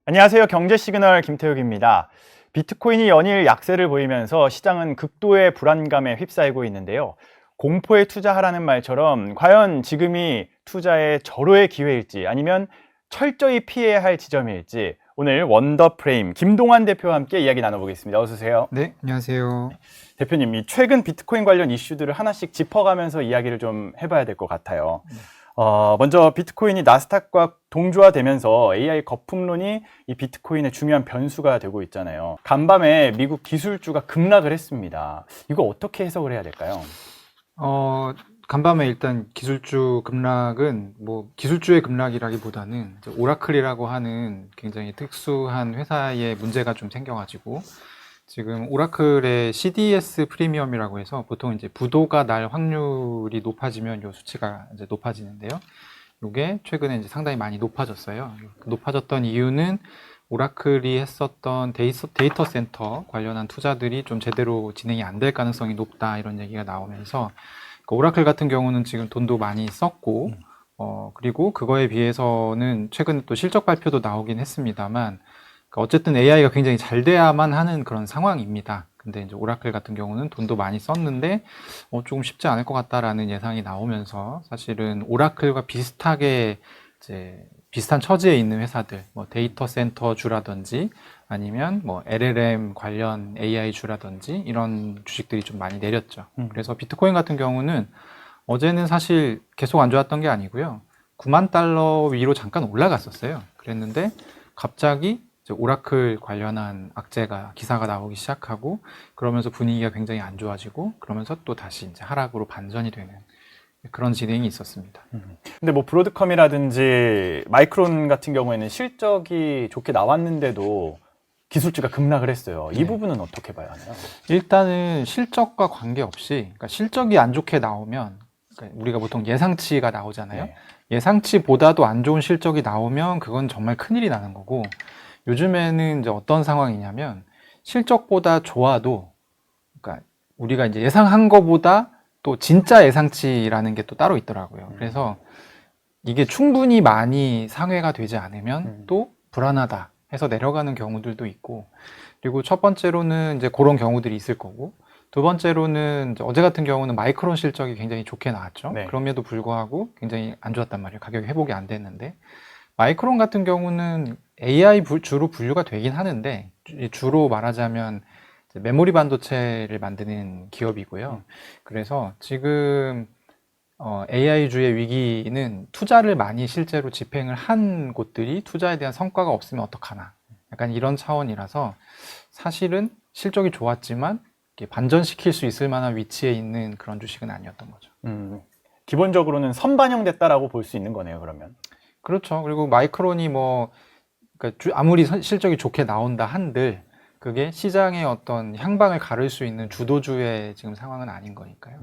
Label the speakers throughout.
Speaker 1: 안녕하세요. 경제 시그널 김태욱입니다. 비트코인이 연일 약세를 보이면서 시장은 극도의 불안감에 휩싸이고 있는데요. 공포에 투자하라는 말처럼 과연 지금이 투자의 절호의 기회일지 아니면 철저히 피해야 할 지점일지 오늘 원더프레임 김동환 대표와 함께 이야기 나눠보겠습니다. 어서 오세요.
Speaker 2: 네, 안녕하세요.
Speaker 1: 대표님, 이 최근 비트코인 관련 이슈들을 하나씩 짚어가면서 이야기를 좀 해봐야 될 것 같아요. 먼저 비트코인이 나스닥과 동조화되면서 AI 거품론이 이 비트코인의 중요한 변수가 되고 있잖아요. 간밤에 미국 기술주가 급락을 했습니다. 이거 어떻게 해석을 해야 될까요?
Speaker 2: 간밤에 일단 기술주 급락은 기술주의 급락이라기보다는 이제 오라클이라고 하는 굉장히 특수한 회사의 문제가 좀 생겨가지고 지금 오라클의 CDS 프리미엄이라고 해서 보통 이제 부도가 날 확률이 높아지면 요 수치가 이제 높아지는데요. 요게 최근에 이제 상당히 많이 높아졌어요. 높아졌던 이유는 오라클이 했었던 데이터 센터 관련한 투자들이 좀 제대로 진행이 안 될 가능성이 높다 이런 얘기가 나오면서 오라클 같은 경우는 지금 돈도 많이 썼고 그리고 그거에 비해서는 최근에 또 실적 발표도 나오긴 했습니다만 어쨌든 AI가 굉장히 잘 돼야만 하는 그런 상황입니다. 근데 이제 오라클 같은 경우는 돈도 많이 썼는데 조금 쉽지 않을 것 같다라는 예상이 나오면서 사실은 오라클과 비슷하게 이제 비슷한 처지에 있는 회사들, 데이터 센터 주라든지 아니면 LLM 관련 AI 주라든지 이런 주식들이 좀 많이 내렸죠. 그래서 비트코인 같은 경우는 어제는 사실 계속 안 좋았던 게 아니고요. 9만 달러 위로 잠깐 올라갔었어요. 그랬는데 갑자기 오라클 관련한 기사가 나오기 시작하고 그러면서 분위기가 굉장히 안 좋아지고 그러면서 또 다시 이제 하락으로 반전이 되는 그런 진행이 있었습니다.
Speaker 1: 근데 브로드컴이라든지 마이크론 같은 경우에는 실적이 좋게 나왔는데도 기술주가 급락을 했어요. 이
Speaker 2: 네.
Speaker 1: 부분은 어떻게 봐야 하나요?
Speaker 2: 일단은 실적과 관계없이, 그러니까 실적이 안 좋게 나오면, 그러니까 우리가 보통 예상치가 나오잖아요.
Speaker 1: 네.
Speaker 2: 예상치보다도 안 좋은 실적이 나오면 그건 정말 큰일이 나는 거고, 요즘에는 이제 어떤 상황이냐면 실적보다 좋아도, 그러니까 우리가 이제 예상한 거보다 또 진짜 예상치라는 게 또 따로 있더라고요. 그래서 이게 충분히 많이 상회가 되지 않으면 또 불안하다 해서 내려가는 경우들도 있고, 그리고 첫 번째로는 이제 그런 경우들이 있을 거고, 두 번째로는 이제 어제 같은 경우는 마이크론 실적이 굉장히 좋게 나왔죠.
Speaker 1: 네.
Speaker 2: 그럼에도 불구하고 굉장히 안 좋았단 말이에요. 가격이 회복이 안 됐는데, 마이크론 같은 경우는 AI 주로 분류가 되긴 하는데, 주로 말하자면 메모리 반도체를 만드는 기업이고요. 그래서 지금 AI주의 위기는 투자를 많이 실제로 집행을 한 곳들이 투자에 대한 성과가 없으면 어떡하나. 약간 이런 차원이라서 사실은 실적이 좋았지만 반전시킬 수 있을 만한 위치에 있는 그런 주식은 아니었던 거죠.
Speaker 1: 기본적으로는 선반영됐다라고 볼 수 있는 거네요, 그러면.
Speaker 2: 그렇죠. 그리고 마이크론이 그러니까 아무리 실적이 좋게 나온다 한들 그게 시장의 어떤 향방을 가를 수 있는 주도주의 지금 상황은 아닌 거니까요.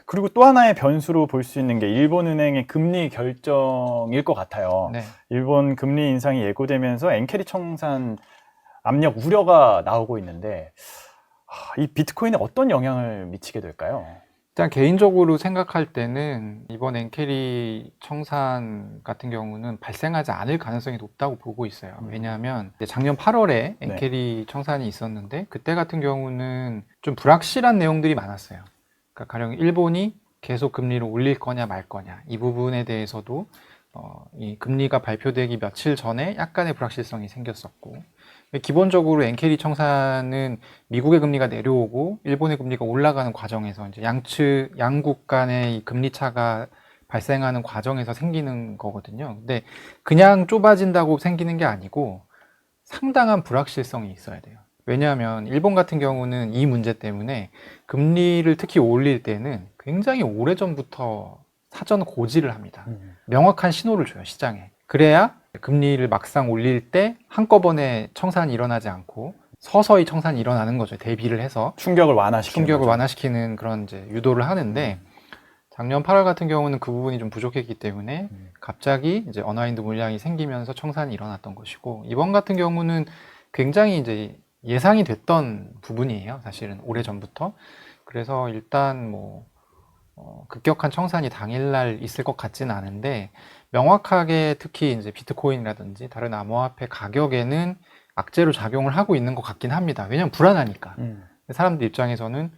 Speaker 1: 그리고 또 하나의 변수로 볼 수 있는 게 일본은행의 금리 결정일 것 같아요.
Speaker 2: 네.
Speaker 1: 일본 금리 인상이 예고되면서 엔캐리 청산 압력 우려가 나오고 있는데 이 비트코인에 어떤 영향을 미치게 될까요?
Speaker 2: 일단 개인적으로 생각할 때는 이번 엔캐리 청산 같은 경우는 발생하지 않을 가능성이 높다고 보고 있어요. 왜냐하면 작년 8월에 엔캐리 청산이 있었는데 그때 같은 경우는 좀 불확실한 내용들이 많았어요. 그러니까 가령 일본이 계속 금리를 올릴 거냐 말 거냐 이 부분에 대해서도 이 금리가 발표되기 며칠 전에 약간의 불확실성이 생겼었고, 기본적으로 엔캐리 청산은 미국의 금리가 내려오고 일본의 금리가 올라가는 과정에서 이제 양국 간의 이 금리 차가 발생하는 과정에서 생기는 거거든요. 근데 그냥 좁아진다고 생기는 게 아니고 상당한 불확실성이 있어야 돼요. 왜냐하면 일본 같은 경우는 이 문제 때문에 금리를 특히 올릴 때는 굉장히 오래전부터 사전 고지를 합니다. 명확한 신호를 줘요, 시장에. 그래야 금리를 막상 올릴 때 한꺼번에 청산이 일어나지 않고 서서히 청산이 일어나는 거죠. 대비를 해서
Speaker 1: 충격을 완화시키는
Speaker 2: 그런 이제 유도를 하는데 작년 8월 같은 경우는 그 부분이 좀 부족했기 때문에 갑자기 이제 언화인드 물량이 생기면서 청산이 일어났던 것이고, 이번 같은 경우는 굉장히 이제 예상이 됐던 부분이에요. 사실은 오래전부터. 그래서 일단 급격한 청산이 당일날 있을 것 같지는 않은데, 명확하게 특히 이제 비트코인이라든지 다른 암호화폐 가격에는 악재로 작용을 하고 있는 것 같긴 합니다. 왜냐면 불안하니까. 사람들 입장에서는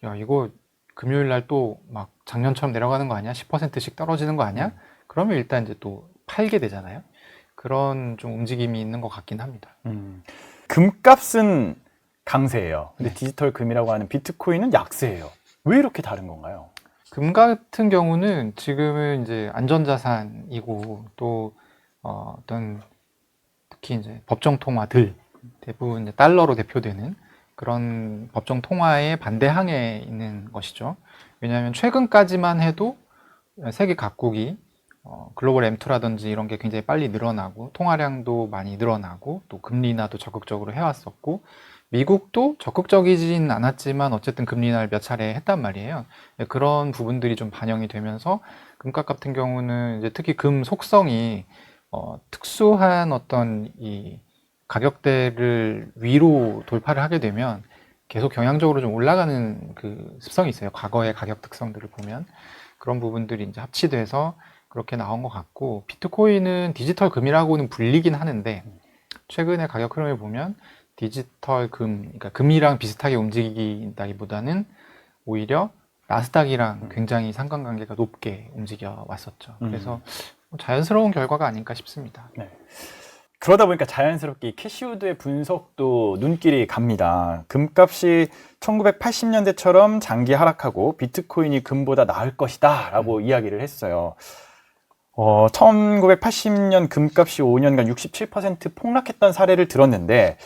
Speaker 2: 야, 이거 금요일 날 또 막 작년처럼 내려가는 거 아니야? 10%씩 떨어지는 거 아니야? 그러면 일단 이제 또 팔게 되잖아요. 그런 좀 움직임이 있는 것 같긴 합니다.
Speaker 1: 금값은 강세예요. 근데
Speaker 2: 네.
Speaker 1: 디지털 금이라고 하는 비트코인은 약세예요. 왜 이렇게 다른 건가요?
Speaker 2: 금 같은 경우는 지금은 이제 안전자산이고 또 어떤 특히 이제 법정 통화들 대부분 이제 달러로 대표되는 그런 법정 통화의 반대항에 있는 것이죠. 왜냐하면 최근까지만 해도 세계 각국이 글로벌 M2라든지 이런 게 굉장히 빨리 늘어나고 통화량도 많이 늘어나고 또 금리 인하도 적극적으로 해왔었고 미국도 적극적이진 않았지만 어쨌든 금리 인하를 몇 차례 했단 말이에요. 그런 부분들이 좀 반영이 되면서 금값 같은 경우는 이제 특히 금 속성이 특수한 어떤 이 가격대를 위로 돌파를 하게 되면 계속 경향적으로 좀 올라가는 그 습성이 있어요. 과거의 가격 특성들을 보면 그런 부분들이 이제 합치돼서 그렇게 나온 것 같고 비트코인은 디지털 금이라고는 불리긴 하는데 최근의 가격 흐름을 보면 디지털 금, 그러니까 금이랑 비슷하게 움직인다기보다는 오히려 나스닥이랑 굉장히 상관관계가 높게 움직여 왔었죠. 그래서 자연스러운 결과가 아닐까 싶습니다.
Speaker 1: 네. 그러다 보니까 자연스럽게 이 캐시우드의 분석도 눈길이 갑니다. 금값이 1980년대처럼 장기 하락하고 비트코인이 금보다 나을 것이다 라고 이야기를 했어요. 1980년 금값이 5년간 67% 폭락했던 사례를 들었는데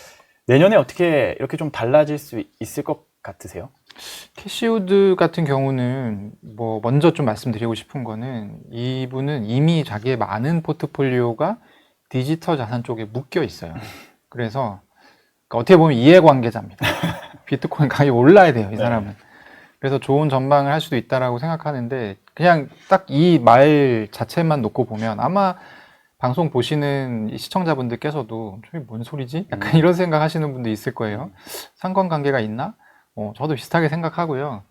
Speaker 1: 내년에 어떻게 이렇게 좀 달라질 수 있을 것 같으세요?
Speaker 2: 캐시우드 같은 경우는 뭐 먼저 좀 말씀드리고 싶은 거는 이분은 이미 자기의 많은 포트폴리오가 디지털 자산 쪽에 묶여 있어요. 그래서 어떻게 보면 이해관계자입니다. 비트코인 가격이 올라야 돼요, 이 사람은.
Speaker 1: 네.
Speaker 2: 그래서 좋은 전망을 할 수도 있다라고 생각하는데 그냥 딱 이 말 자체만 놓고 보면 아마 방송 보시는 이 시청자분들께서도 저게 뭔 소리지? 약간 이런 생각 하시는 분도 있을 거예요. 상관관계가 있나? 저도 비슷하게 생각하고요.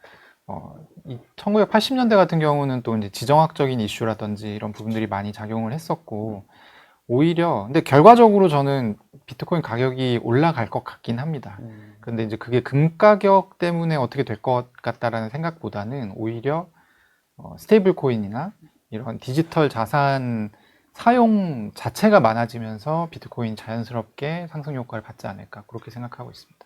Speaker 2: 이 1980년대 같은 경우는 또 이제 지정학적인 이슈라든지 이런 부분들이 많이 작용을 했었고, 오히려, 근데 결과적으로 저는 비트코인 가격이 올라갈 것 같긴 합니다. 근데 이제 그게 금 가격 때문에 어떻게 될 것 같다라는 생각보다는 오히려 스테이블 코인이나 이런 디지털 자산 사용 자체가 많아지면서 비트코인 자연스럽게 상승 효과를 받지 않을까 그렇게 생각하고 있습니다.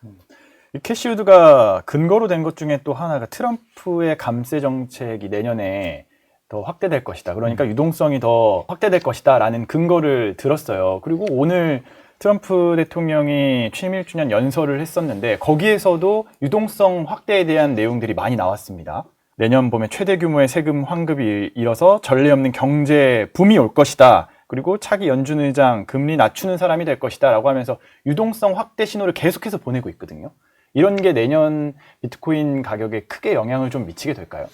Speaker 1: 이 캐시우드가 근거로 된 것 중에 또 하나가 트럼프의 감세 정책이 내년에 더 확대될 것이다. 그러니까 유동성이 더 확대될 것이다 라는 근거를 들었어요. 그리고 오늘 트럼프 대통령이 취임 1주년 연설을 했었는데 거기에서도 유동성 확대에 대한 내용들이 많이 나왔습니다. 내년 봄에 최대 규모의 세금 환급이 일어서 전례 없는 경제 붐이 올 것이다. 그리고 차기 연준 의장 금리 낮추는 사람이 될 것이다 라고 하면서 유동성 확대 신호를 계속해서 보내고 있거든요. 이런 게 내년 비트코인 가격에 크게 영향을 좀 미치게 될까요?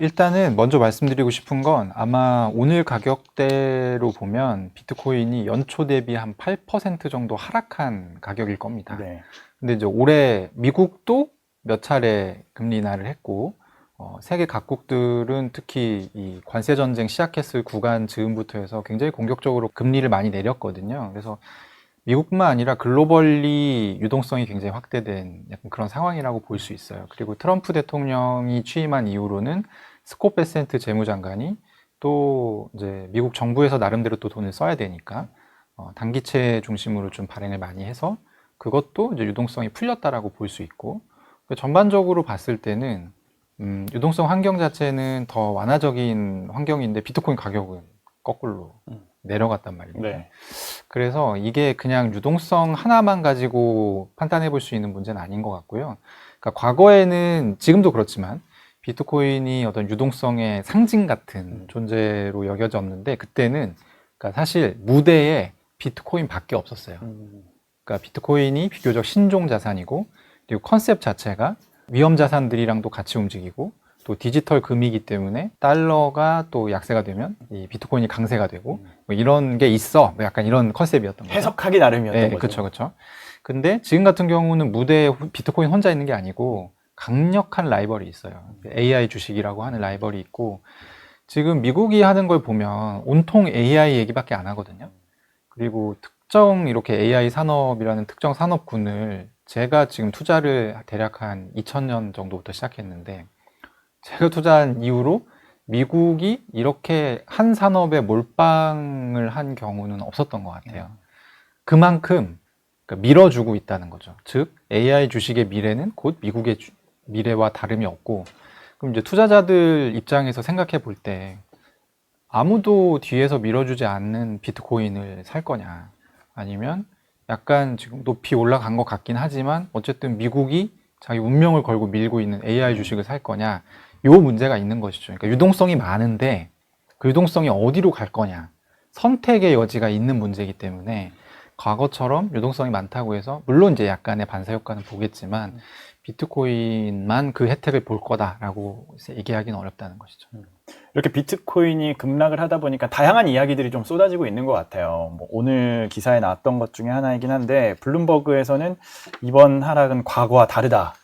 Speaker 2: 일단은 먼저 말씀드리고 싶은 건 아마 오늘 가격대로 보면 비트코인이 연초 대비 한 8% 정도 하락한 가격일 겁니다.
Speaker 1: 네.
Speaker 2: 근데 이제 올해 미국도 몇 차례 금리 인하를 했고, 세계 각국들은 특히 이 관세 전쟁 시작했을 구간 즈음부터 해서 굉장히 공격적으로 금리를 많이 내렸거든요. 그래서 미국뿐만 아니라 글로벌리 유동성이 굉장히 확대된 약간 그런 상황이라고 볼 수 있어요. 그리고 트럼프 대통령이 취임한 이후로는 스콧 베센트 재무장관이 또 이제 미국 정부에서 나름대로 또 돈을 써야 되니까 단기채 중심으로 좀 발행을 많이 해서 그것도 이제 유동성이 풀렸다라고 볼 수 있고 전반적으로 봤을 때는 유동성 환경 자체는 더 완화적인 환경인데 비트코인 가격은 거꾸로 내려갔단 말입니다.
Speaker 1: 네.
Speaker 2: 그래서 이게 그냥 유동성 하나만 가지고 판단해 볼 수 있는 문제는 아닌 것 같고요. 그러니까 과거에는 지금도 그렇지만 비트코인이 어떤 유동성의 상징 같은 존재로 여겨졌는데 그때는 그러니까 사실 무대에 비트코인밖에 없었어요. 그러니까 비트코인이 비교적 신종 자산이고 그리고 컨셉 자체가 위험 자산들이랑도 같이 움직이고 또 디지털 금이기 때문에 달러가 또 약세가 되면 이 비트코인이 강세가 되고 뭐 이런 게 있어. 뭐 약간 이런 컨셉이었던 거죠.
Speaker 1: 해석하기 나름이었던
Speaker 2: 네,
Speaker 1: 거죠.
Speaker 2: 그렇죠, 그렇죠. 근데 지금 같은 경우는 무대에 비트코인 혼자 있는 게 아니고 강력한 라이벌이 있어요. AI 주식이라고 하는 라이벌이 있고 지금 미국이 하는 걸 보면 온통 AI 얘기밖에 안 하거든요. 그리고 특정 이렇게 AI 산업이라는 특정 산업군을 제가 지금 투자를 대략 한 2000년 정도부터 시작했는데 제가 투자한 이후로 미국이 이렇게 한 산업에 몰빵을 한 경우는 없었던 것 같아요. 그만큼 그러니까 밀어주고 있다는 거죠. 즉 AI 주식의 미래는 곧 미국의 미래와 다름이 없고, 그럼 이제 투자자들 입장에서 생각해 볼 때 아무도 뒤에서 밀어주지 않는 비트코인을 살 거냐, 아니면 약간 지금 높이 올라간 것 같긴 하지만 어쨌든 미국이 자기 운명을 걸고 밀고 있는 AI 주식을 살 거냐, 요 문제가 있는 것이죠. 그러니까 유동성이 많은데 그 유동성이 어디로 갈 거냐, 선택의 여지가 있는 문제이기 때문에 과거처럼 유동성이 많다고 해서 물론 이제 약간의 반사 효과는 보겠지만 비트코인만 그 혜택을 볼 거다라고 얘기하기는 어렵다는 것이죠.
Speaker 1: 이렇게 비트코인이 급락을 하다 보니까 다양한 이야기들이 좀 쏟아지고 있는 것 같아요. 뭐 오늘 기사에 나왔던 것 중에 하나이긴 한데, 블룸버그에서는 이번 하락은 과거와 다르다,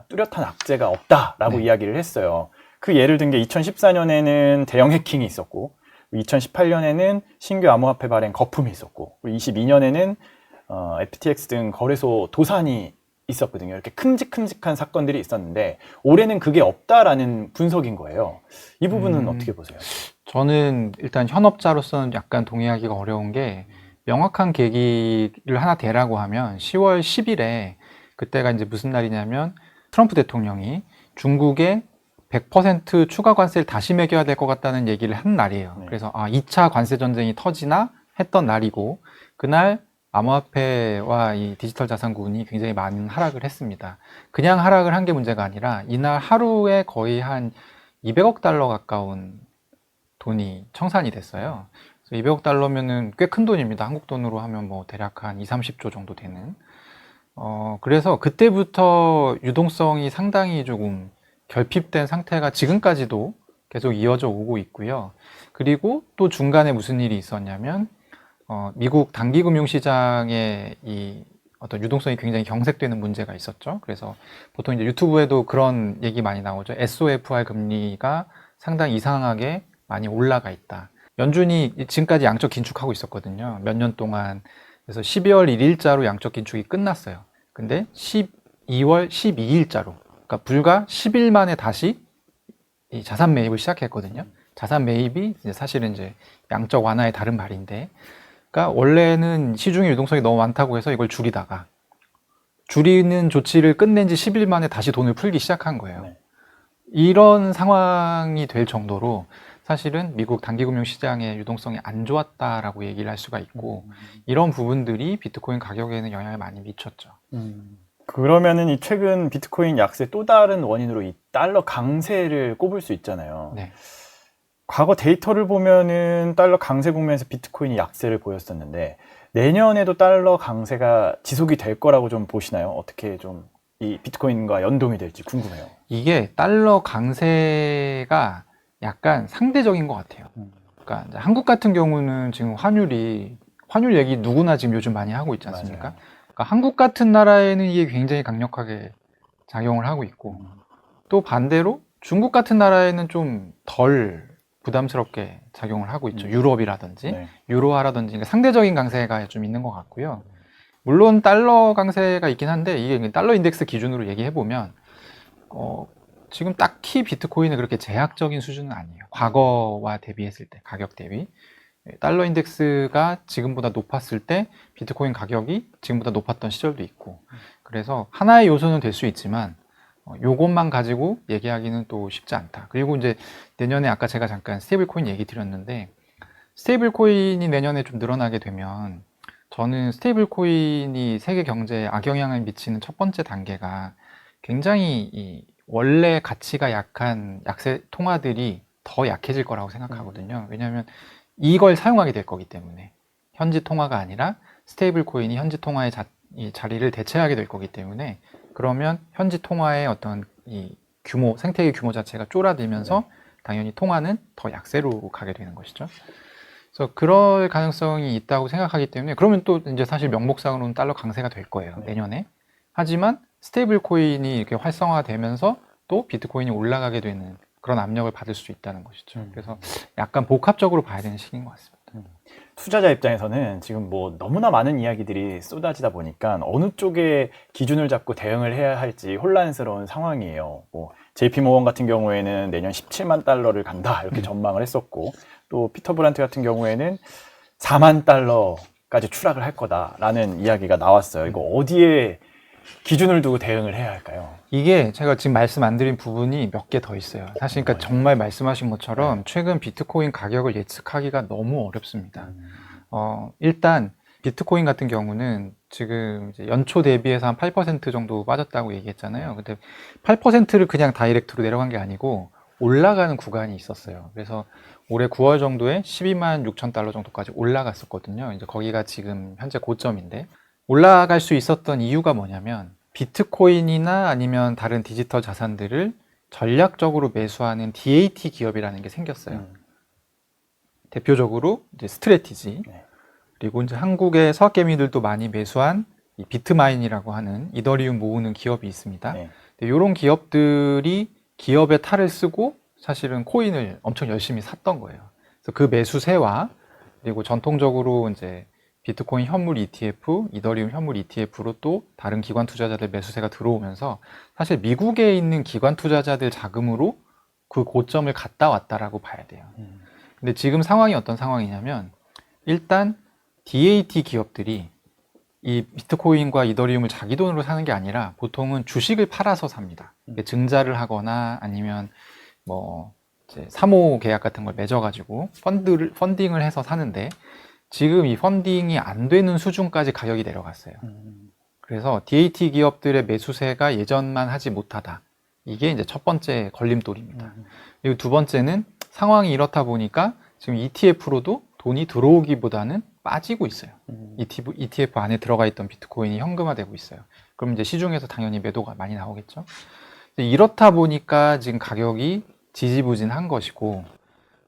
Speaker 1: 뚜렷한 악재가 없다라고
Speaker 2: 네.
Speaker 1: 이야기를 했어요. 그 예를 든 게 2014년에는 대형 해킹이 있었고, 2018년에는 신규 암호화폐 발행 거품이 있었고, 22년에는 FTX 등 거래소 도산이 있었거든요. 이렇게 큼직큼직한 사건들이 있었는데 올해는 그게 없다라는 분석인 거예요. 이 부분은 어떻게 보세요?
Speaker 2: 저는 일단 현업자로서는 약간 동의하기가 어려운 게, 명확한 계기를 하나 대라고 하면 10월 10일에 그때가 이제 무슨 날이냐면 트럼프 대통령이 중국에 100% 추가 관세를 다시 매겨야 될 것 같다는 얘기를 한 날이에요.
Speaker 1: 네.
Speaker 2: 그래서 2차 관세 전쟁이 터지나 했던 날이고, 그날 암호화폐와 이 디지털 자산군이 굉장히 많은 하락을 했습니다. 그냥 하락을 한 게 문제가 아니라 이날 하루에 거의 한 200억 달러 가까운 돈이 청산이 됐어요. 그래서 200억 달러면은 꽤 큰 돈입니다. 한국 돈으로 하면 뭐 대략 한 2, 30조 정도 되는. 그래서 그때부터 유동성이 상당히 조금 결핍된 상태가 지금까지도 계속 이어져 오고 있고요. 그리고 또 중간에 무슨 일이 있었냐면, 미국 단기금융시장의 이 어떤 유동성이 굉장히 경색되는 문제가 있었죠. 그래서 보통 이제 유튜브에도 그런 얘기 많이 나오죠. SOFR 금리가 상당히 이상하게 많이 올라가 있다. 연준이 지금까지 양적 긴축하고 있었거든요. 몇 년 동안. 그래서 12월 1일자로 양적 긴축이 끝났어요. 근데 12월 12일자로, 그러니까 불과 10일 만에 다시 이 자산 매입을 시작했거든요. 자산 매입이 이제 사실은 이제 양적 완화의 다른 말인데, 그러니까 원래는 시중에 유동성이 너무 많다고 해서 이걸 줄이다가 줄이는 조치를 끝낸 지 10일 만에 다시 돈을 풀기 시작한 거예요.
Speaker 1: 네.
Speaker 2: 이런 상황이 될 정도로 사실은 미국 단기금융 시장의 유동성이 안 좋았다라고 얘기를 할 수가 있고, 이런 부분들이 비트코인 가격에는 영향을 많이 미쳤죠.
Speaker 1: 그러면은 이 최근 비트코인 약세 또 다른 원인으로 이 달러 강세를 꼽을 수 있잖아요.
Speaker 2: 네.
Speaker 1: 과거 데이터를 보면은 달러 강세 국면에서 비트코인이 약세를 보였었는데 내년에도 달러 강세가 지속이 될 거라고 좀 보시나요? 어떻게 좀 이 비트코인과 연동이 될지 궁금해요.
Speaker 2: 이게 달러 강세가 약간 상대적인 것 같아요. 그러니까 이제 한국 같은 경우는 지금 환율 얘기 누구나 지금 요즘 많이 하고 있지 않습니까?
Speaker 1: 맞아요.
Speaker 2: 그러니까 한국 같은 나라에는 이게 굉장히 강력하게 작용을 하고 있고, 또 반대로 중국 같은 나라에는 좀 덜 부담스럽게 작용을 하고 있죠. 유럽이라든지
Speaker 1: 네.
Speaker 2: 유로화라든지. 그러니까 상대적인 강세가 좀 있는 것 같고요. 물론 달러 강세가 있긴 한데 이게 달러 인덱스 기준으로 얘기해 보면 지금 딱히 비트코인은 그렇게 제약적인 수준은 아니에요. 과거와 대비했을 때, 가격 대비 달러 인덱스가 지금보다 높았을 때 비트코인 가격이 지금보다 높았던 시절도 있고, 그래서 하나의 요소는 될 수 있지만 요것만 가지고 얘기하기는 또 쉽지 않다. 그리고 이제 내년에 아까 제가 잠깐 스테이블 코인 얘기 드렸는데, 스테이블 코인이 내년에 좀 늘어나게 되면 저는 스테이블 코인이 세계 경제에 악영향을 미치는 첫 번째 단계가 굉장히 이 원래 가치가 약한 약세 통화들이 더 약해질 거라고 생각하거든요. 왜냐하면 이걸 사용하게 될 거기 때문에, 현지 통화가 아니라 스테이블 코인이 현지 통화의 이 자리를 대체하게 될 거기 때문에, 그러면 현지 통화의 어떤 이 규모, 생태계 규모 자체가 쫄아들면서 당연히 통화는 더 약세로 가게 되는 것이죠. 그래서 그럴 가능성이 있다고 생각하기 때문에, 그러면 또 이제 사실 명목상으로는 달러 강세가 될 거예요, 내년에. 하지만 스테이블 코인이 이렇게 활성화되면서 또 비트코인이 올라가게 되는 그런 압력을 받을 수 있다는 것이죠. 그래서 약간 복합적으로 봐야 되는 시기인 것 같습니다.
Speaker 1: 투자자 입장에서는 지금 뭐 너무나 많은 이야기들이 쏟아지다 보니까 어느 쪽에 기준을 잡고 대응을 해야 할지 혼란스러운 상황이에요. 뭐 JP 모건 같은 경우에는 내년 17만 달러를 간다 이렇게 전망을 했었고, 또 피터 브란트 같은 경우에는 4만 달러까지 추락을 할 거다라는 이야기가 나왔어요. 이거 어디에 기준을 두고 대응을 해야 할까요?
Speaker 2: 이게 제가 지금 말씀 안 드린 부분이 몇 개 더 있어요. 사실 그러니까 정말 말씀하신 것처럼 최근 비트코인 가격을 예측하기가 너무 어렵습니다. 일단 비트코인 같은 경우는 지금 이제 연초 대비해서 한 8% 정도 빠졌다고 얘기했잖아요. 근데 8%를 그냥 다이렉트로 내려간 게 아니고 올라가는 구간이 있었어요. 그래서 올해 9월 정도에 12만 6천 달러 정도까지 올라갔었거든요. 이제 거기가 지금 현재 고점인데, 올라갈 수 있었던 이유가 뭐냐면 비트코인이나 아니면 다른 디지털 자산들을 전략적으로 매수하는 DAT 기업이라는 게 생겼어요. 대표적으로 이제 스트래티지, 그리고 이제 한국의 서학개미들도 많이 매수한 이 비트마인이라고 하는 이더리움 모으는 기업이 있습니다. 이런 기업들이 기업의 탈을 쓰고 사실은 코인을 엄청 열심히 샀던 거예요. 그래서 그 매수세와, 그리고 전통적으로 이제 비트코인 현물 ETF, 이더리움 현물 ETF로 또 다른 기관 투자자들 매수세가 들어오면서 사실 미국에 있는 기관 투자자들 자금으로 그 고점을 갔다 왔다라고 봐야 돼요. 근데 지금 상황이 어떤 상황이냐면, 일단 DAT 기업들이 이 비트코인과 이더리움을 자기 돈으로 사는 게 아니라 보통은 주식을 팔아서 삽니다. 증자를 하거나 아니면 뭐 이제 사모 계약 같은 걸 맺어가지고 펀딩을 해서 사는데, 지금 이 펀딩이 안 되는 수준까지 가격이 내려갔어요. 그래서 DAT 기업들의 매수세가 예전만 하지 못하다. 이게 이제 첫 번째 걸림돌입니다. 그리고 두 번째는 상황이 이렇다 보니까 지금 ETF로도 돈이 들어오기보다는 빠지고 있어요. ETF 안에 들어가 있던 비트코인이 현금화되고 있어요. 그럼 이제 시중에서 당연히 매도가 많이 나오겠죠. 이렇다 보니까 지금 가격이 지지부진한 것이고,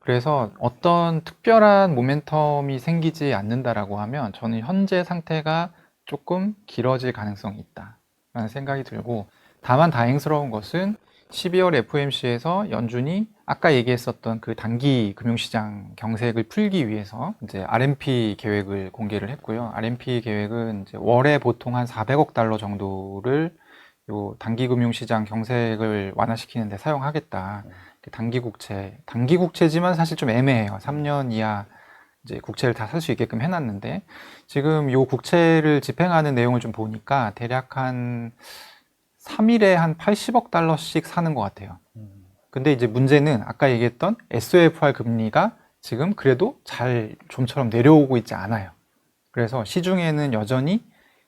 Speaker 2: 그래서 어떤 특별한 모멘텀이 생기지 않는다라고 하면 저는 현재 상태가 조금 길어질 가능성이 있다라는 생각이 들고, 다만 다행스러운 것은 12월 FOMC에서 연준이 아까 얘기했었던 그 단기 금융시장 경색을 풀기 위해서 이제 RMP 계획을 공개를 했고요. RMP 계획은 이제 월에 보통 한 400억 달러 정도를 요 단기 금융시장 경색을 완화시키는 데 사용하겠다. 단기 국채지만 사실 좀 애매해요. 3년 이하 이제 국채를 다 살 수 있게끔 해놨는데, 지금 요 국채를 집행하는 내용을 좀 보니까 대략 한 3일에 한 80억 달러씩 사는 것 같아요. 근데 이제 문제는 아까 얘기했던 SOFR 금리가 지금 그래도 잘 좀처럼 내려오고 있지 않아요. 그래서 시중에는 여전히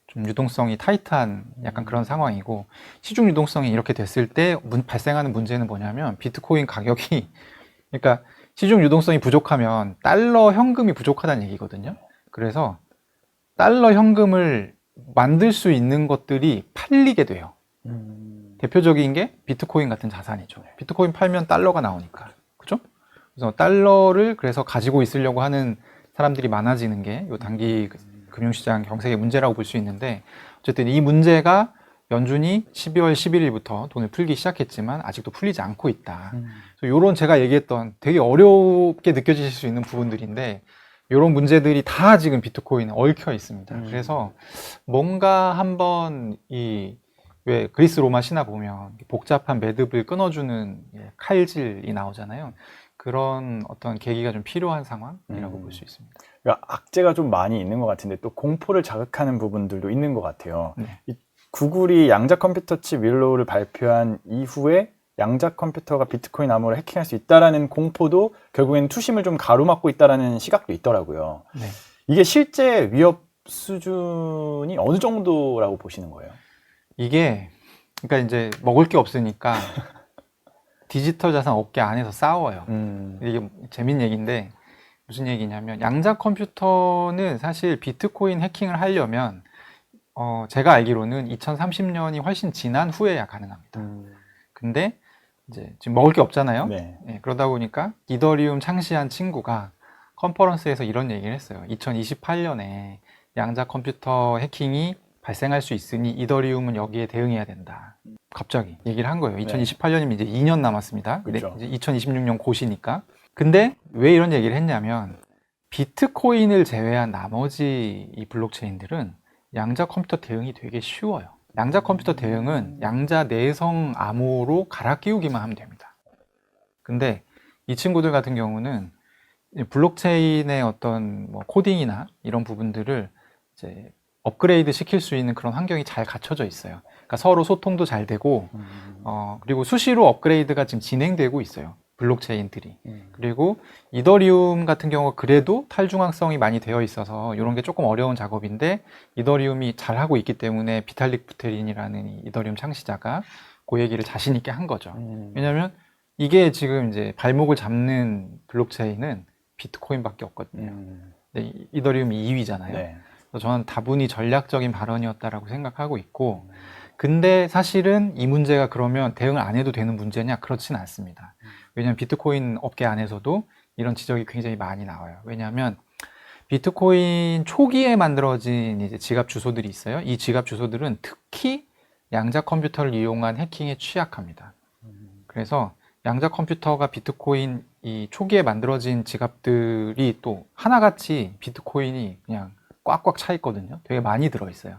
Speaker 2: 좀 유동성이 타이트한 약간 그런 상황이고, 시중 유동성이 이렇게 됐을 때 발생하는 문제는 뭐냐면 비트코인 가격이, 그러니까 시중 유동성이 부족하면 달러 현금이 부족하다는 얘기거든요. 그래서 달러 현금을 만들 수 있는 것들이 팔리게 돼요. 대표적인 게 비트코인 같은 자산이죠. 비트코인 팔면 달러가 나오니까, 그죠? 그래서 달러를 그래서 가지고 있으려고 하는 사람들이 많아지는 게 이 단기 금융시장 경색의 문제라고 볼 수 있는데, 어쨌든 이 문제가 연준이 12월 11일부터 돈을 풀기 시작했지만 아직도 풀리지 않고 있다. 그래서 이런 제가 얘기했던 되게 어렵게 느껴지실 수 있는 부분들인데, 이런 문제들이 다 지금 비트코인에 얽혀 있습니다. 그래서 뭔가 한번 왜 그리스 로마 신화 보면 복잡한 매듭을 끊어주는 칼질이 나오잖아요. 그런 어떤 계기가 좀 필요한 상황이라고 볼 수 있습니다.
Speaker 1: 그러니까 악재가 좀 많이 있는 것 같은데 또 공포를 자극하는 부분들도 있는 것 같아요. 이 구글이 양자 컴퓨터 칩 윌로우를 발표한 이후에 양자 컴퓨터가 비트코인 암호를 해킹할 수 있다라는 공포도 결국에는 투심을 좀 가로막고 있다라는 시각도 있더라고요. 이게 실제 위협 수준이 어느 정도라고 보시는 거예요?
Speaker 2: 이게 그러니까 이제 먹을 게 없으니까 디지털 자산 업계 안에서 싸워요. 이게 재밌는 얘기인데, 무슨 얘기냐면 양자 컴퓨터는 사실 비트코인 해킹을 하려면 제가 알기로는 2030년이 훨씬 지난 후에야 가능합니다. 근데 이제 지금 먹을 게 없잖아요. 그러다 보니까 이더리움 창시한 친구가 컨퍼런스에서 이런 얘기를 했어요. 2028년에 양자 컴퓨터 해킹이 발생할 수 있으니 이더리움은 여기에 대응해야 된다. 갑자기 얘기를 한 거예요. 2028년이면 이제 2년 남았습니다.
Speaker 1: 그렇죠.
Speaker 2: 이제 2026년 고시니까. 근데 왜 이런 얘기를 했냐면 비트코인을 제외한 나머지 이 블록체인들은 양자 컴퓨터 대응이 되게 쉬워요. 양자 컴퓨터 대응은 양자 내성 암호로 갈아 끼우기만 하면 됩니다. 근데 이 친구들 같은 경우는 블록체인의 어떤 뭐 코딩이나 이런 부분들을 이제 업그레이드 시킬 수 있는 그런 환경이 잘 갖춰져 있어요. 그러니까 서로 소통도 잘 되고, 그리고 수시로 업그레이드가 지금 진행되고 있어요. 블록체인들이. 그리고 이더리움 같은 경우 그래도 탈중앙성이 많이 되어 있어서 이런 게 조금 어려운 작업인데 이더리움이 잘 하고 있기 때문에 비탈릭 부테린이라는 이 이더리움 창시자가 그 얘기를 자신 있게 한 거죠. 왜냐하면 이게 지금 이제 발목을 잡는 블록체인은 비트코인밖에 없거든요. 근데 이더리움이 2위잖아요.
Speaker 1: 네.
Speaker 2: 그래서 저는 다분히 전략적인 발언이었다라고 생각하고 있고, 근데 사실은 이 문제가 그러면 대응을 안 해도 되는 문제냐? 그렇진 않습니다. 왜냐하면 비트코인 업계 안에서도 이런 지적이 굉장히 많이 나와요. 왜냐하면 비트코인 초기에 만들어진 이제 지갑 주소들이 있어요. 이 지갑 주소들은 특히 양자 컴퓨터를 이용한 해킹에 취약합니다. 그래서 양자 컴퓨터가 비트코인 이 초기에 만들어진 지갑들이 또 하나같이 비트코인이 그냥 꽉꽉 차 있거든요. 되게 많이 들어있어요.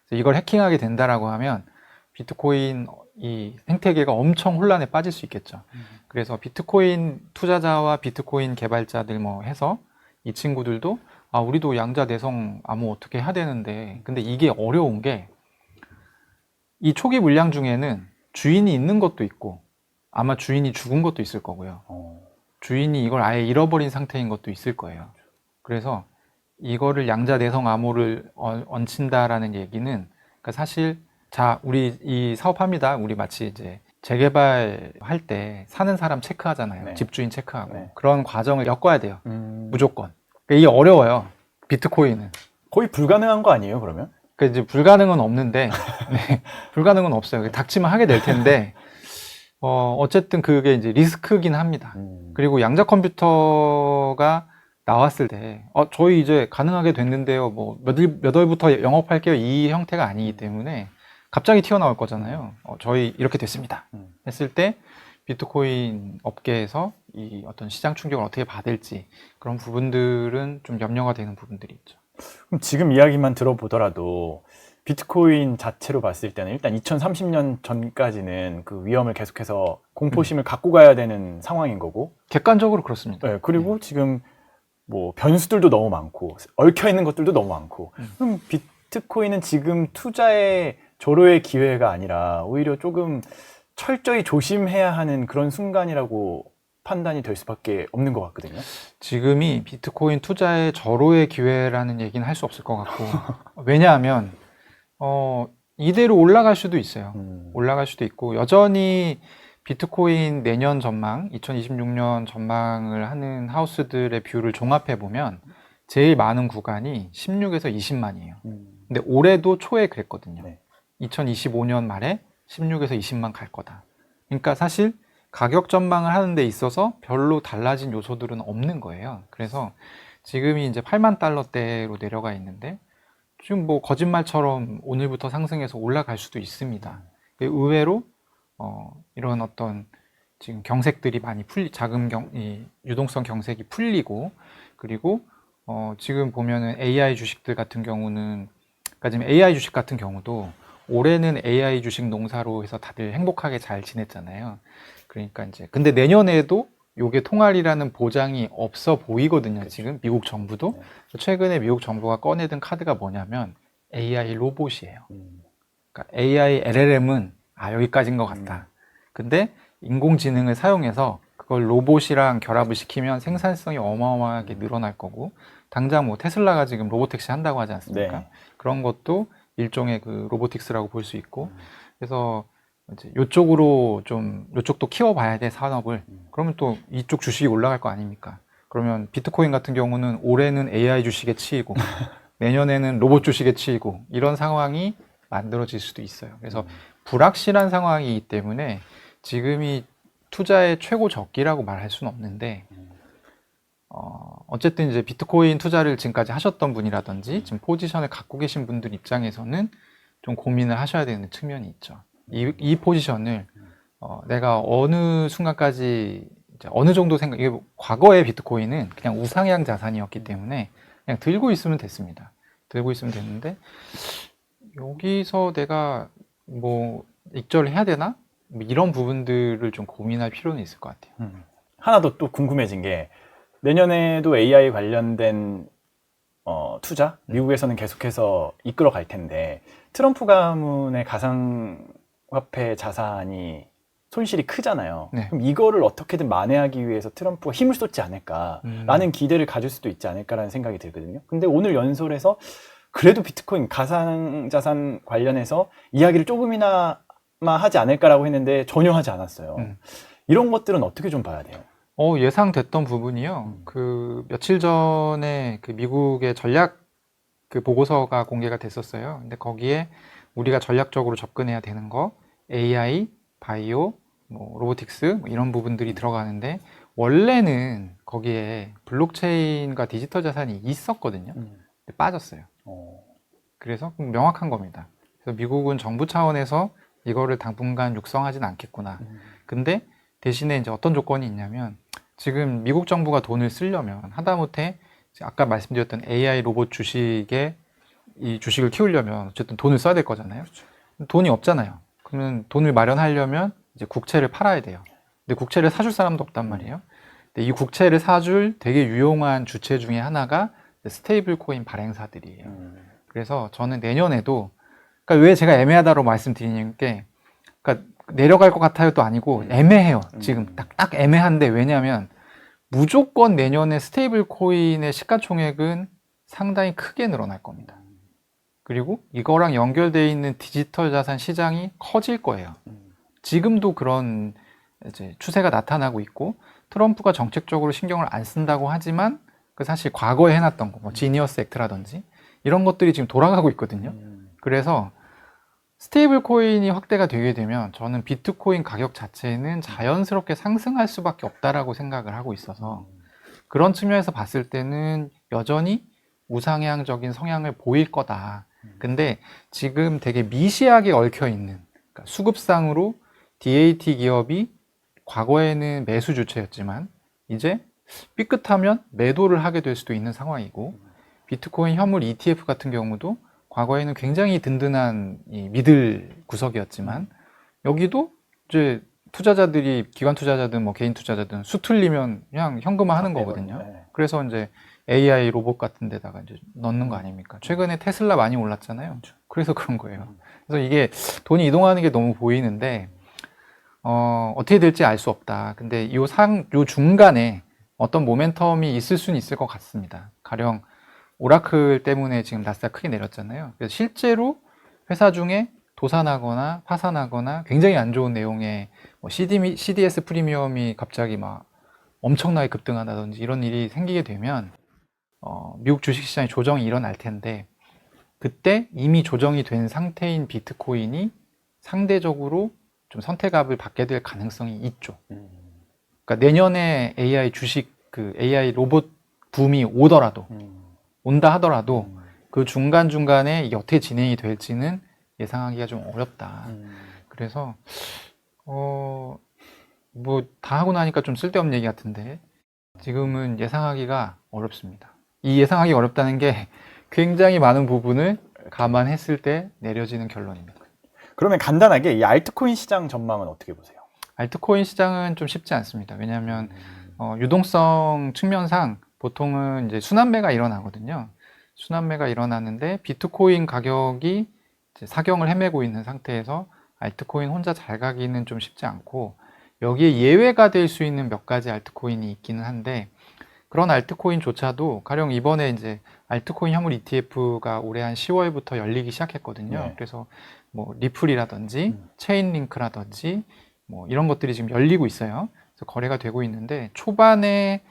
Speaker 2: 그래서 이걸 해킹하게 된다라고 하면 비트코인 이 생태계가 엄청 혼란에 빠질 수 있겠죠. 그래서 비트코인 투자자와 비트코인 개발자들 뭐 해서 이 친구들도 우리도 양자 내성 암호 어떻게 해야 되는데, 근데 이게 어려운 게 이 초기 물량 중에는 주인이 있는 것도 있고 아마 주인이 죽은 것도 있을 거고요. 주인이 이걸 아예 잃어버린 상태인 것도 있을 거예요. 그래서 이거를 양자 내성 암호를 얹힌다라는 얘기는, 그러니까 사실 우리 이 사업합니다. 우리 마치 이제 재개발할 때 사는 사람 체크하잖아요.
Speaker 1: 네.
Speaker 2: 집주인 체크하고.
Speaker 1: 네.
Speaker 2: 그런 과정을 겪어야 돼요. 무조건. 그러니까 이게 어려워요. 비트코인은.
Speaker 1: 거의 불가능한 거 아니에요, 그러면?
Speaker 2: 그러니까 이제 불가능은 없는데, 네, 불가능은 없어요. 닥치면 하게 될 텐데, 어쨌든 그게 이제 리스크긴 합니다. 그리고 양자 컴퓨터가 나왔을 때, 저희 이제 가능하게 됐는데요. 뭐, 몇 월부터 영업할게요. 이 형태가 아니기 때문에 갑자기 튀어나올 거잖아요. 저희 이렇게 됐습니다. 했을 때 비트코인 업계에서 이 어떤 시장 충격을 어떻게 받을지 그런 부분들은 좀 염려가 되는 부분들이 있죠.
Speaker 1: 그럼 지금 이야기만 들어보더라도 비트코인 자체로 봤을 때는 일단 2030년 전까지는 그 위험을 계속해서 공포심을 갖고 가야 되는 상황인 거고,
Speaker 2: 객관적으로 그렇습니다.
Speaker 1: 네, 그리고 지금 뭐 변수들도 너무 많고 얽혀 있는 것들도 너무 많고, 그럼 비트코인은 지금 투자의 절호의 기회가 아니라 오히려 조금 철저히 조심해야 하는 그런 순간이라고 판단이 될 수밖에 없는 것 같거든요.
Speaker 2: 지금이 비트코인 투자의 절호의 기회라는 얘기는 할 수 없을 것 같고, 왜냐하면 이대로 올라갈 수도 있어요. 올라갈 수도 있고, 여전히 비트코인 내년 전망, 2026년 전망을 하는 하우스들의 뷰를 종합해 보면 제일 많은 구간이 16에서 20만이에요. 근데 올해도 초에 그랬거든요.
Speaker 1: 네.
Speaker 2: 2025년 말에 16에서 20만 갈 거다. 그러니까 사실 가격 전망을 하는 데 있어서 별로 달라진 요소들은 없는 거예요. 그래서 지금이 이제 8만 달러대로 내려가 있는데 지금 뭐 거짓말처럼 오늘부터 상승해서 올라갈 수도 있습니다. 의외로 이런 어떤 지금 경색들이 많이 이 유동성 경색이 풀리고, 그리고 지금 보면은 AI 주식들 같은 경우는, 그러니까 지금 AI 주식 같은 경우도 올해는 AI 주식 농사로 해서 다들 행복하게 잘 지냈잖아요. 그러니까 이제 근데 내년에도 요게 통할이라는 보장이 없어 보이거든요. 지금 미국 정부도. 최근에 미국 정부가 꺼내든 카드가 뭐냐면 AI 로봇이에요. 그러니까 AI LLM은 여기까지인 것 같다. 근데 인공지능을 사용해서 그걸 로봇이랑 결합을 시키면 생산성이 어마어마하게 늘어날 거고, 당장 뭐 테슬라가 지금 로보택시 한다고 하지 않습니까?
Speaker 1: 네.
Speaker 2: 그런 것도 일종의 그 로보틱스라고 볼 수 있고, 그래서 이제 요쪽도 키워봐야 돼, 산업을. 그러면 또 이쪽 주식이 올라갈 거 아닙니까? 그러면 비트코인 같은 경우는 올해는 AI 주식에 치이고 내년에는 로봇 주식에 치이고 이런 상황이 만들어질 수도 있어요. 그래서 불확실한 상황이기 때문에 지금이 투자의 최고 적기라고 말할 수는 없는데, 어쨌든 이제 비트코인 투자를 지금까지 하셨던 분이라든지 지금 포지션을 갖고 계신 분들 입장에서는 좀 고민을 하셔야 되는 측면이 있죠. 이 포지션을 내가 어느 순간까지 이제 어느 정도 이게 과거의 비트코인은 그냥 우상향 자산이었기 때문에 그냥 들고 있으면 됐습니다. 들고 있으면 됐는데 여기서 내가 뭐 익절을 해야 되나? 뭐 이런 부분들을 좀 고민할 필요는 있을 것 같아요.
Speaker 1: 하나 더 또 궁금해진 게 내년에도 AI 관련된 투자 미국에서는 계속해서 이끌어 갈 텐데 트럼프 가문의 가상화폐 자산이 손실이 크잖아요.
Speaker 2: 네.
Speaker 1: 그럼 이거를 어떻게든 만회하기 위해서 트럼프가 힘을 쏟지 않을까라는 기대를 가질 수도 있지 않을까라는 생각이 들거든요. 근데 오늘 연설에서 그래도 비트코인 가상자산 관련해서 이야기를 조금이나마 하지 않을까라고 했는데 전혀 하지 않았어요. 이런 것들은 어떻게 좀 봐야 돼요?
Speaker 2: 예상됐던 부분이요. 그 며칠 전에 그 미국의 전략 그 보고서가 공개가 됐었어요. 근데 거기에 우리가 전략적으로 접근해야 되는 거 AI, 바이오, 뭐 로보틱스 뭐 이런 부분들이 들어가는데 원래는 거기에 블록체인과 디지털 자산이 있었거든요. 근데 빠졌어요. 그래서 명확한 겁니다. 그래서 미국은 정부 차원에서 이거를 당분간 육성하진 않겠구나. 근데 대신에 이제 어떤 조건이 있냐면 지금 미국 정부가 돈을 쓰려면 하다못해 아까 말씀드렸던 AI 로봇 주식에 이 주식을 키우려면 어쨌든 돈을 써야 될 거잖아요. 돈이 없잖아요. 그러면 돈을 마련하려면 이제 국채를 팔아야 돼요. 근데 국채를 사줄 사람도 없단 말이에요. 근데 이 국채를 사줄 되게 유용한 주체 중에 하나가 스테이블 코인 발행사들이에요. 그래서 저는 내년에도 그러니까 왜 제가 애매하다고 말씀드리는 게 그러니까 내려갈 것 같아요도 아니고 애매해요. 지금 딱 애매한데 왜냐하면 무조건 내년에 스테이블 코인의 시가총액은 상당히 크게 늘어날 겁니다. 그리고 이거랑 연결되어 있는 디지털 자산 시장이 커질 거예요. 지금도 그런 이제 추세가 나타나고 있고 트럼프가 정책적으로 신경을 안 쓴다고 하지만 그 사실 과거에 해놨던 거, 뭐 지니어스 액트라든지 이런 것들이 지금 돌아가고 있거든요. 그래서 스테이블 코인이 확대가 되게 되면 저는 비트코인 가격 자체는 자연스럽게 상승할 수밖에 없다라고 생각을 하고 있어서 그런 측면에서 봤을 때는 여전히 우상향적인 성향을 보일 거다. 근데 지금 되게 미시하게 얽혀 있는 그러니까 수급상으로 DAT 기업이 과거에는 매수 주체였지만 이제 삐끗하면 매도를 하게 될 수도 있는 상황이고 비트코인 현물 ETF 같은 경우도 과거에는 굉장히 든든한 이 믿을 구석이었지만 여기도 이제 투자자들이 기관 투자자든 뭐 개인 투자자든 수틀리면 그냥 현금화하는 거거든요. 그래서 이제 AI 로봇 같은 데다가 이제 넣는 거 아닙니까? 최근에 테슬라 많이 올랐잖아요. 그래서 그런 거예요. 그래서 이게 돈이 이동하는 게 너무 보이는데 어떻게 될지 알 수 없다. 근데 요 중간에 어떤 모멘텀이 있을 수는 있을 것 같습니다. 가령 오라클 때문에 지금 나스닥 크게 내렸잖아요. 그래서 실제로 회사 중에 도산하거나 파산하거나 굉장히 안 좋은 내용의 뭐 CDS 프리미엄이 갑자기 막 엄청나게 급등한다든지 이런 일이 생기게 되면 미국 주식시장에 조정이 일어날 텐데 그때 이미 조정이 된 상태인 비트코인이 상대적으로 좀 선택압을 받게 될 가능성이 있죠. 그러니까 내년에 AI 주식 그 AI 로봇 붐이 오더라도 온다 하더라도 그 중간중간에 이게 어떻게 진행이 될지는 예상하기가 좀 어렵다. 그래서 뭐 다 하고 나니까 좀 쓸데없는 얘기 같은데 지금은 예상하기가 어렵습니다. 이 예상하기 어렵다는 게 굉장히 많은 부분을 감안했을 때 내려지는 결론입니다.
Speaker 1: 그러면 간단하게 이 알트코인 시장 전망은 어떻게 보세요?
Speaker 2: 알트코인 시장은 좀 쉽지 않습니다. 왜냐하면 유동성 측면상 보통은 이제 순환매가 일어나거든요. 순환매가 일어나는데 비트코인 가격이 이제 사경을 헤매고 있는 상태에서 알트코인 혼자 잘 가기는 좀 쉽지 않고 여기에 예외가 될 수 있는 몇 가지 알트코인이 있기는 한데 그런 알트코인조차도 가령 이번에 이제 알트코인 현물 ETF가 올해 한 10월부터 열리기 시작했거든요.
Speaker 1: 네.
Speaker 2: 그래서 뭐 리플이라든지 체인링크라든지 뭐 이런 것들이 지금 열리고 있어요. 그래서 거래가 되고 있는데 초반에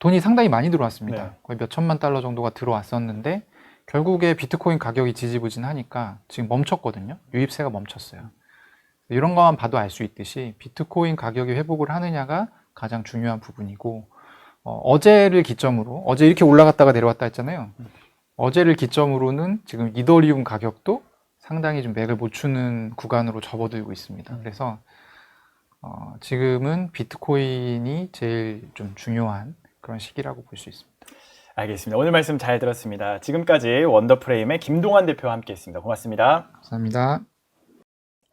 Speaker 2: 돈이 상당히 많이 들어왔습니다.
Speaker 1: 네.
Speaker 2: 거의 몇 천만 달러 정도가 들어왔었는데 결국에 비트코인 가격이 지지부진하니까 지금 멈췄거든요. 유입세가 멈췄어요. 이런 것만 봐도 알 수 있듯이 비트코인 가격이 회복을 하느냐가 가장 중요한 부분이고 어제를 기점으로 어제 이렇게 올라갔다가 내려왔다 했잖아요. 어제를 기점으로는 지금 이더리움 가격도 상당히 좀 맥을 못 추는 구간으로 접어들고 있습니다. 그래서 지금은 비트코인이 제일 좀 중요한 그런 시기라고 볼 수 있습니다.
Speaker 1: 알겠습니다. 오늘 말씀 잘 들었습니다. 지금까지 원더프레임의 김동환 대표와 함께했습니다. 고맙습니다.
Speaker 2: 감사합니다.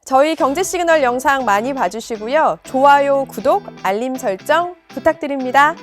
Speaker 3: 저희 경제 시그널 영상 많이 봐주시고요. 좋아요, 구독, 알림 설정 부탁드립니다.